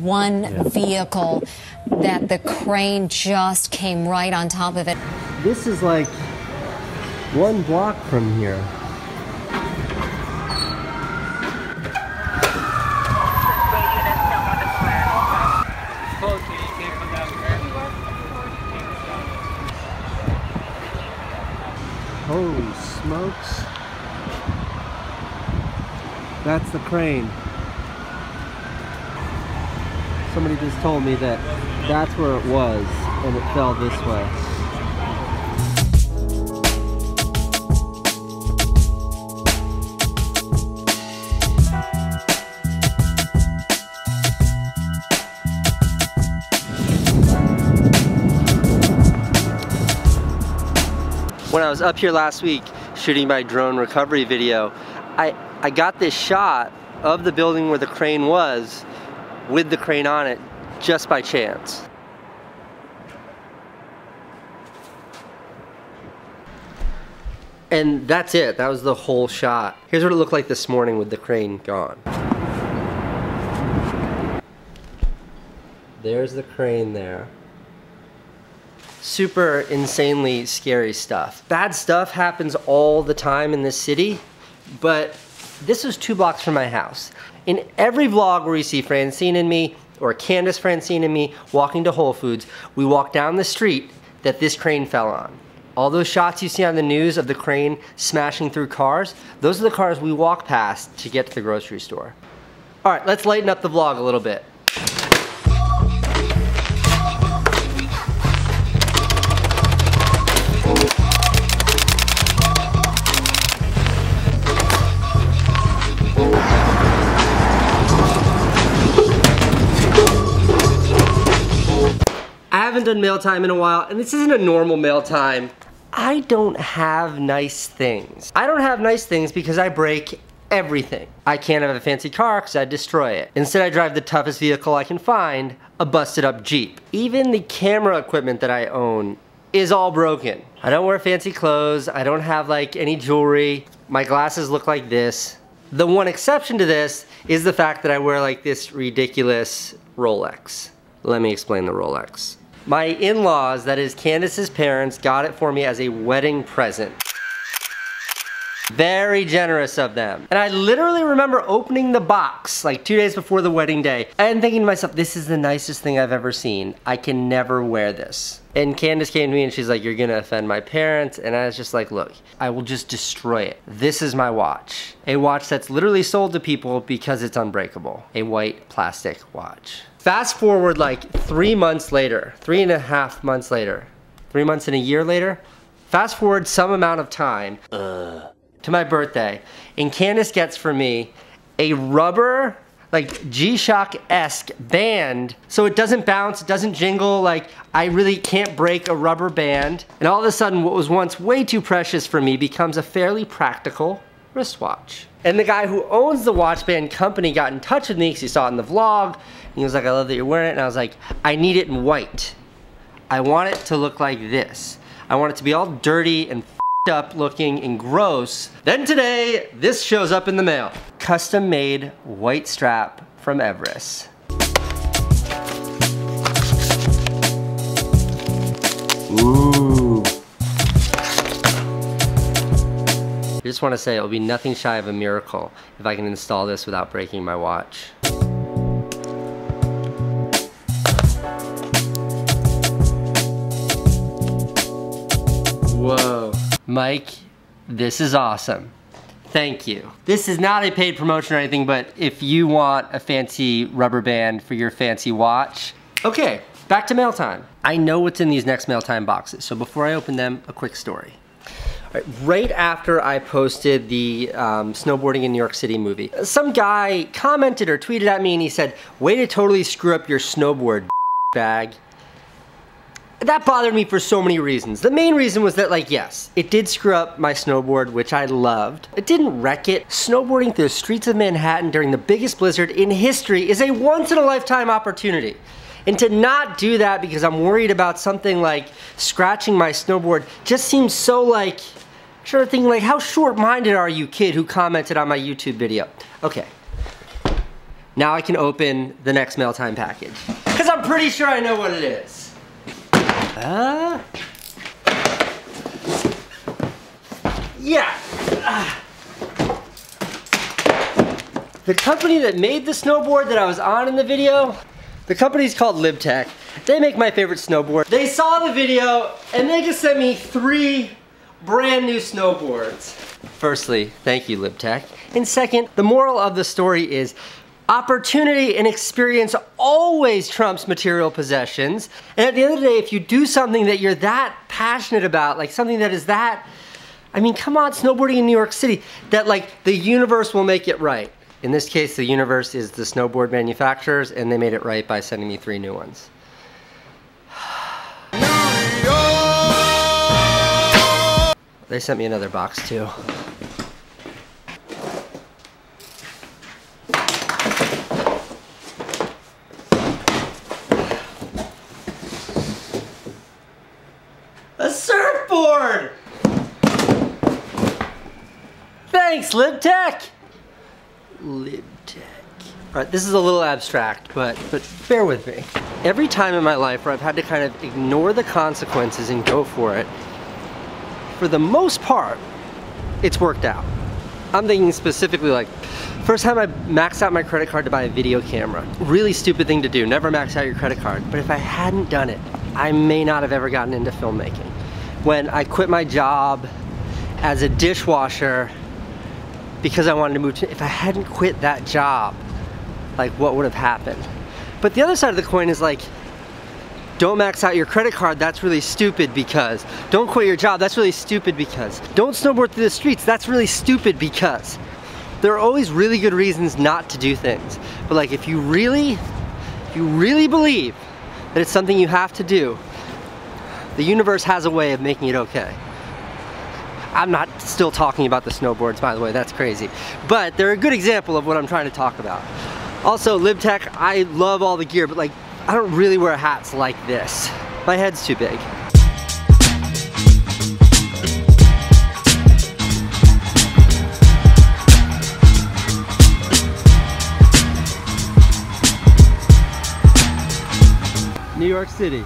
one vehicle that the crane just came right on top of it. This is like 1 block from here. Holy smokes. That's the crane. Somebody just told me that that's where it was and it fell this way. When I was up here last week shooting my drone recovery video, I got this shot of the building where the crane was with the crane on it just by chance. And that's it, that was the whole shot. Here's what it looked like this morning with the crane gone. There's the crane there. Super insanely scary stuff. Bad stuff happens all the time in this city, but this was 2 blocks from my house. In every vlog where you see Francine and me, or Candace, Francine and me, walking to Whole Foods, we walk down the street that this crane fell on. All those shots you see on the news of the crane smashing through cars, those are the cars we walk past to get to the grocery store. All right, let's lighten up the vlog a little bit. I haven't done mail time in a while, and this isn't a normal mail time. I don't have nice things. I don't have nice things because I break everything. I can't have a fancy car because I'd destroy it. Instead, I drive the toughest vehicle I can find, a busted up Jeep. Even the camera equipment that I own is all broken. I don't wear fancy clothes. I don't have like any jewelry. My glasses look like this. The one exception to this is the fact that I wear like this ridiculous Rolex. Let me explain the Rolex. My in-laws, that is Candace's parents, got it for me as a wedding present. Very generous of them. And I literally remember opening the box like 2 days before the wedding day and thinking to myself, this is the nicest thing I've ever seen. I can never wear this. And Candace came to me and she's like, you're gonna offend my parents. And I was just like, look, I will just destroy it. This is my watch. A watch that's literally sold to people because it's unbreakable. A white plastic watch. Fast forward like 3 months later, 3.5 months later, 3 months and a year later, fast forward some amount of time to my birthday, and Candace gets for me a rubber, like G-Shock-esque band, so it doesn't bounce, it doesn't jingle, like I really can't break a rubber band. And all of a sudden, what was once way too precious for me becomes a fairly practical wristwatch. And the guy who owns the watch band company got in touch with me because he saw it in the vlog, and he was like, I love that you're wearing it, and I was like, I need it in white. I want it to look like this. I want it to be all dirty and up looking and gross. Then today, this shows up in the mail. Custom made white strap from Everest. Ooh. I just want to say it'll be nothing shy of a miracle if I can install this without breaking my watch. Whoa. Mike, this is awesome. Thank you. This is not a paid promotion or anything, but if you want a fancy rubber band for your fancy watch. Okay, back to mail time. I know what's in these next mail time boxes, so before I open them, a quick story. Right after I posted the snowboarding in New York City movie, some guy commented or tweeted at me and he said, way to totally screw up your snowboard, bag. That bothered me for so many reasons. The main reason was that, like, yes, it did screw up my snowboard, which I loved. It didn't wreck it. Snowboarding through the streets of Manhattan during the biggest blizzard in history is a once-in-a-lifetime opportunity. And to not do that because I'm worried about something like scratching my snowboard just seems so, like, sort of thinking, like, how short-minded are you, kid who commented on my YouTube video? Okay. Now I can open the next mail time package. Because I'm pretty sure I know what it is. Yeah. The company that made the snowboard that I was on in the video, the company's called Libtech. They make my favorite snowboard. They saw the video and they just sent me 3 brand new snowboards. Firstly, thank you, Libtech. And second, the moral of the story is opportunity and experience always trumps material possessions. And at the end of the day, if you do something that you're that passionate about, like something that is that, I mean, come on, snowboarding in New York City, that like the universe will make it right. In this case, the universe is the snowboard manufacturers, and they made it right by sending me 3 new ones. They sent me another box too. A surfboard! Thanks, Libtech! Libtech. All right, this is a little abstract, but bear with me. Every time in my life where I've had to kind of ignore the consequences and go for it, for the most part, it's worked out. I'm thinking specifically like, first time I maxed out my credit card to buy a video camera. Really stupid thing to do, never max out your credit card. But if I hadn't done it, I may not have ever gotten into filmmaking. When I quit my job as a dishwasher because I wanted to move to, if I hadn't quit that job, like what would have happened? But the other side of the coin is like, don't max out your credit card, that's really stupid because. Don't quit your job, that's really stupid because. Don't snowboard through the streets, that's really stupid because. There are always really good reasons not to do things. But like if you really believe that it's something you have to do, the universe has a way of making it okay. I'm not still talking about the snowboards, by the way, that's crazy. But they're a good example of what I'm trying to talk about. Also, Libtech, I love all the gear, but like, I don't really wear hats like this. My head's too big. New York City.